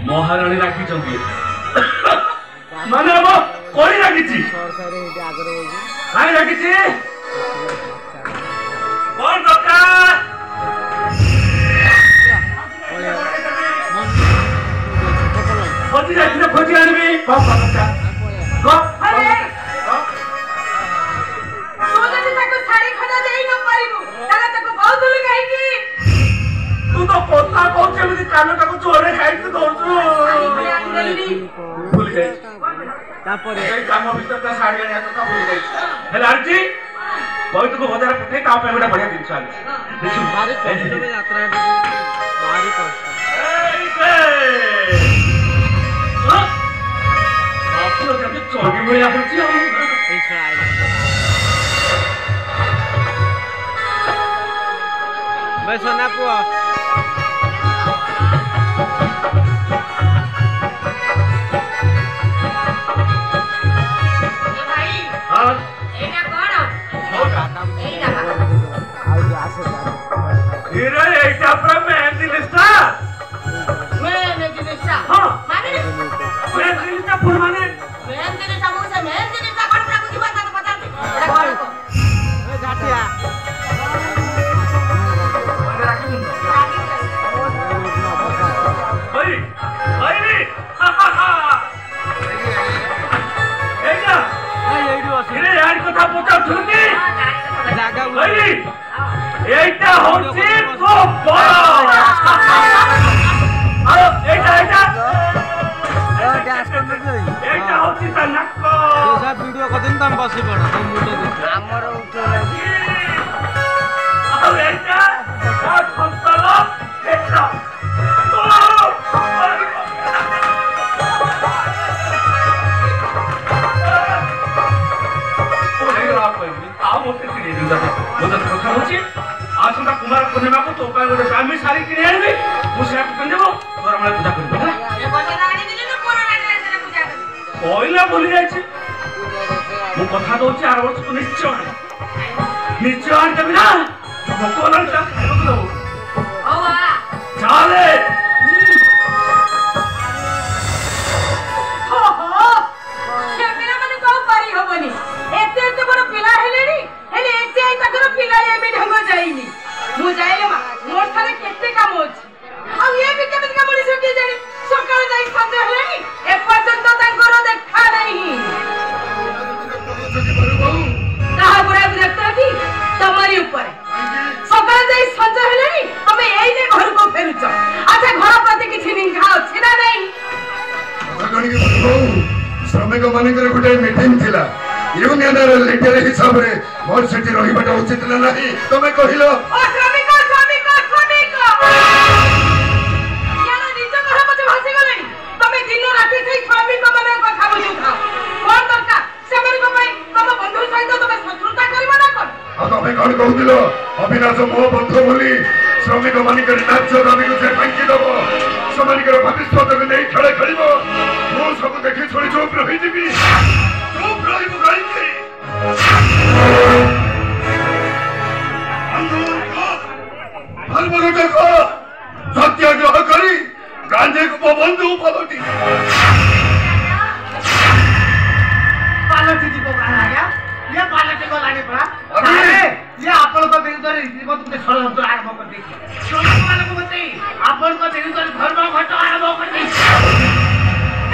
महाराणी राखी चंदी माने अब कोई राखी छी काई राखी छी कौन दरकार खोजी जाती खोजी आनबी कौन दरकार को अरे तू जदी ताको साड़ी खना देई न पारिबो ताला ताको बहुत दुल काई की तू तो कोता कोचे में कान ताको चोरे खाई तू दौड़छु भूल गई तापर ए काम भीतर का साड़ी आनिया तो भूल गई हेला आरती कोई तो बजार पठे ता पे बड़ा बढ़िया दिन चाल देखि मारे कष्ट में यात्रा मारे कष्ट हां आप लोग जब चोरी में आ पड़ती हो ऐसा आएगा मैं सोना पुआ वीडियो कदिन तम बसी पड़ा तुम मुंडे देख हमर उठो आ एटा आ संतलो एटा ना भूली जाए मु कथा दउछि आर वर्ष को निश्चय देबी ना भगवान का खाइबो दो ओवा चाले हो हो केमिना माने को पारी होबनी एते एते बड़ पिला हेलेनी हेले एते आई तकर पिला एबे ढंग जाईनी मु जाइले मा मोर थारे केते काम अछि आ ये भी केमिन का मनिस के जानी सकाळ जाई संजे हेलेनी ए पर्यंत तांकर देखा नहीं कहा बुरा विरक्त की तुम्हारी ऊपर सकाळ जाई संजे हेलेनी तमे एई ने घर को फेरुछ अच्छा घर प्रति किछि निंघा अछि ना नहीं श्रमिक मानकर गोटे मीटिंग थिला यूनियन लीडर हिसाब रे मोर सेठी रहिबाटा उचित ना नाही तमे कहिलो ओ श्रमिक यार निज घर मते भासी गलेनी तमे दिन राति से श्रमिक माने কথা बुझुथा कोन दरकार सेमन को पई तम बंधु सहित तमे शत्रुता करबा ना कोन आ तमे कोन कहउदिलो अविनाश मो बंधु बोली श्रमिक मानकर नाच दाबी को से फांकी दबो समानिकर भविष्यत को नहीं खेले खेलिबो मो सब देखि छोड़ी चुप रहि दिबी चुप रहिबो गाइके धर्मगत को सत्याग्रह करी गांधी को बंधु पलटी पालटी जीव कहा गया ये पालटी को लाने पड़ा अरे ये आपण को विरुद्ध रे जीव तुमने षडयंत्र आरंभ कर दी श्रमिक मान को बते आपण को विरुद्ध धर्म घट आरंभ कर दी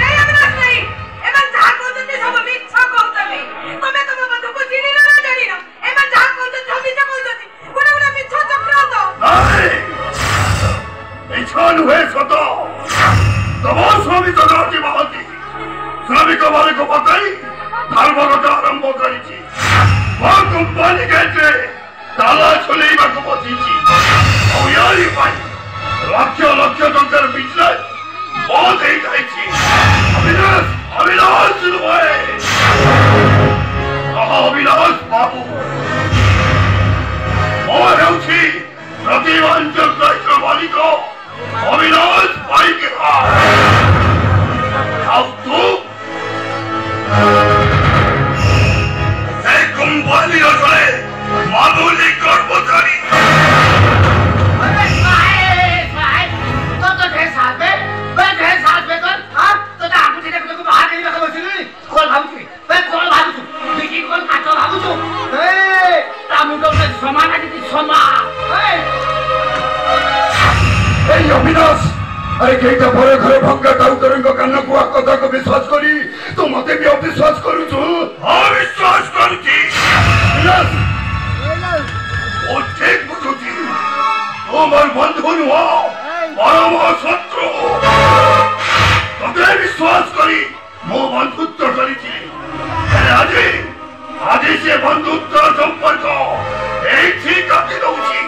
नहीं अविनाश नहीं एमन जहा कहते सब मिछ कहते तमे तम बंधु को चिनी ना जानी ना एमन जहा कहते सब मिछ कहते कोना कोना मिछ चक्रांत नहीं इच्छान हुए सतो तमो स्वामी जगती महती श्रमिक वाले को बताई धर्मगत आरंभ करी वो कंपनी के ताला छुलेबा को बसीची और यारी पाई लक्ष लक्ष टंकार बिजनेस बहुत ही जाइची अविनाश हुए अविनाश बाबू और हेउची प्रतिवंचक दायित्व मालिक अविनाश भाई के अब तू कंपनी रखले मामूली कर्मचारी अरे साहब तो ढेर साहब कर हां तो आपु दिने को बाहर नहीं रखबो छिली कोन भाबुची कोन भाबुछु देखि कोन काटो भाबुछु ए तामुडो में समान आदि समा ए अविनाश अरे केटा भरे घरे भंगा दाउतरंग कान को कथा को विश्वास करी तो मते भी अविश्वास करू छु अविश्वास करती अविनाश ओ ठीक बुझुची তোমার বন্ধু নুহ পরম শত্রু তোকে বিশ্বাস করি মো বন্ধুত্ব করেছি আজি আজি সে বন্ধুত্ব সম্পর্ক এইটি কাটি দউছি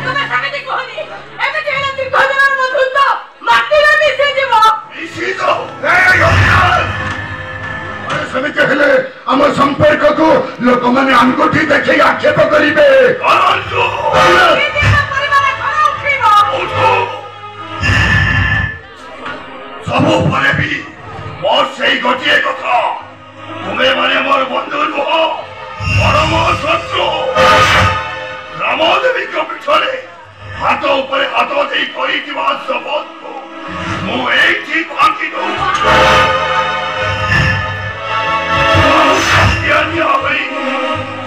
तमे समिति कहनी एमे जेला दीर्घदिनर बंधुत्व माटीरे मिसे जीव मिसी दो ए योगदान अरे समिति हेले हम संपर्क को लोक माने अंगूठी देखि आक्षेप करिवे करंतु परिवार घर उठिबो उठो सबो परे भी मोर सेई गोटिए कथा तुमे माने मोर बंधु नुह परम शत्रु रामदेवी को पिछले हाथ ऊपर हाथ दे करी की बात शपथ को मु एक ही बाकी दो ज्ञानी हबई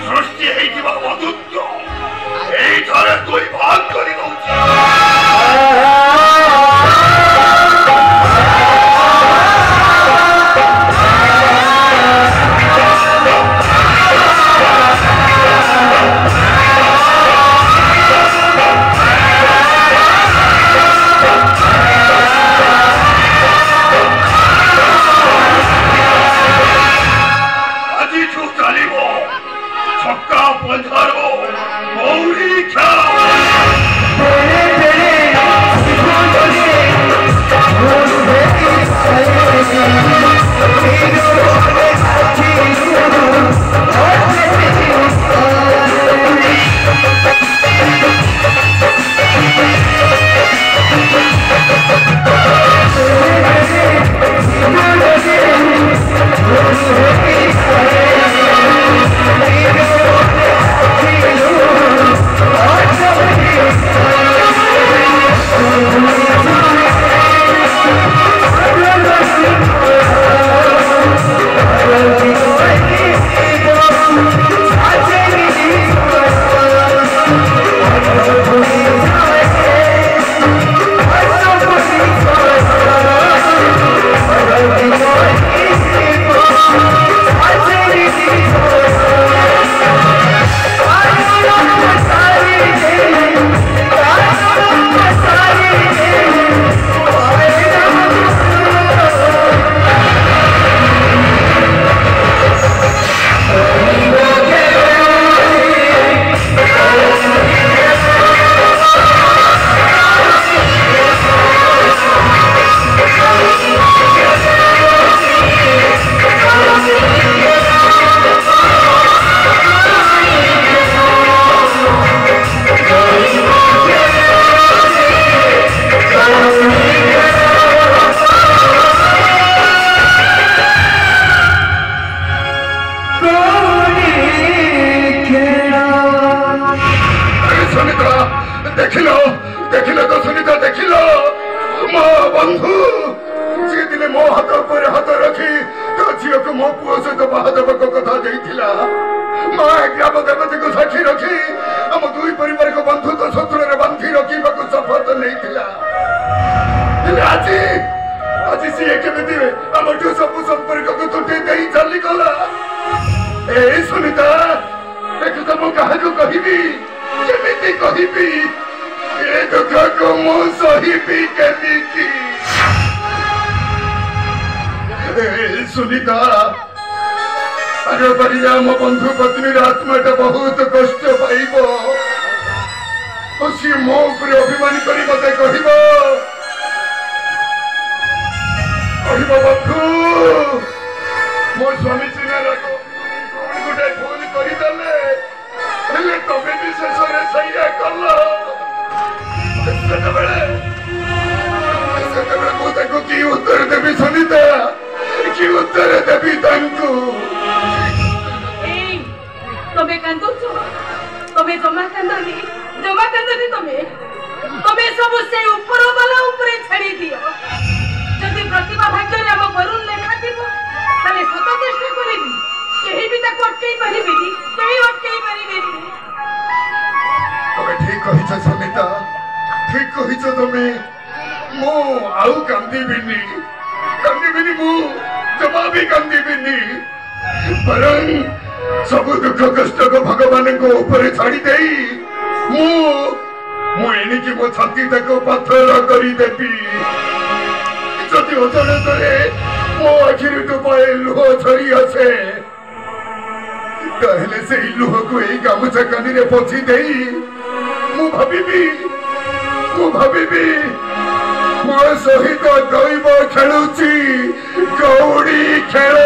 सृष्टि है की बात बंधुत्व এই ধরে দুই ভাগ করি দউছি छक्का पंधारो गौरी ख्या আজি আজি ସିଏ କେମିତି ଆମଠୁ ସବୁ ସମ୍ପର୍କକୁ ତୁଟେଇ ଦେଇ ଚାଲିଗଲା। ଏ ସୁନିତା ଏକଥା ମୁଁ କାହାକୁ କହିବି କେମିତି କହିବି ଏ ଦୁଃଖକୁ ମୁଁ ସହିବି କେମିତି? ସୁନିତା ଆଗପାରି ଆମ ବନ୍ଧୁ ପତ୍ନୀର ଆତ୍ମାଟା ବହୁତ କଷ୍ଟ ପାଇବ। ସିଏ ମୋ ଉପରେ ଅଭିମାନ କରି ମତେ କହିବ ବନ୍ଧୁ ମୋ ସ୍ୱାମୀ ସିନା ଗୋଟେ ଭୁଲ କରିଦେଲେ ହେଲେ ତମେ ବି ଶେଷରେ ସେଇଆ କଲ। ସେତେବେଳେ ମୁଁ ତାକୁ କି ଉତ୍ତର ଦେବି ସୁନିତା କି ଉତ୍ତର ଦେବି ତାଙ୍କୁ? ତମେ କାନ୍ଦୁଛ ତମେ ଜମା କାନ୍ଦନି ତମେ ସବୁ ସେଇ ଉପର ବାଲା ଉପରେ ଛାଡ଼ି ଦିଅ। ଯଦି ପ୍ରତିଭା ଭାଗ୍ୟରେ ଆମ ବରୁଣ ଲେଖା ଥିବ ତାହେଲେ ସତ ଚେଷ୍ଟା କରିବି କେହି ବି ତାକୁ ଅଟକେଇ ପାରିବେନି କେହି ଅଟକେଇ ପାରିବେନି। ତମେ ଠିକ କହିଛ ସୁନିତା ଠିକ କହିଛ ତମେ। ମୁଁ ଆଉ କାନ୍ଦିବିନି ମୁଁ ଜମା ବି କାନ୍ଦିବିନି। ବରଂ ସବୁ ଦୁଃଖ କଷ୍ଟକୁ ଭଗବାନଙ୍କ ଉପରେ ଛାଡ଼ି ଦେଇ ମୁଁ ଏଣିକି ମୋ ଛାତିଟାକୁ ପଥର କରିଦେବି। ଯଦି ଅଚାନକରେ ମୋ ଆଖିରୁ ଟୋପାଏ ଲୁହ ଝରି ଆସେ ତାହେଲେ ସେଇ ଲୁହକୁ ଏଇ ଗାମୁଛା କାନିରେ ପୋଛି ଦେଇ ମୁଁ ଭାବିବି ମୋ ସହିତ ଦୈବ ଖେଳୁଛି ଗୌରୀ ଖେଳ।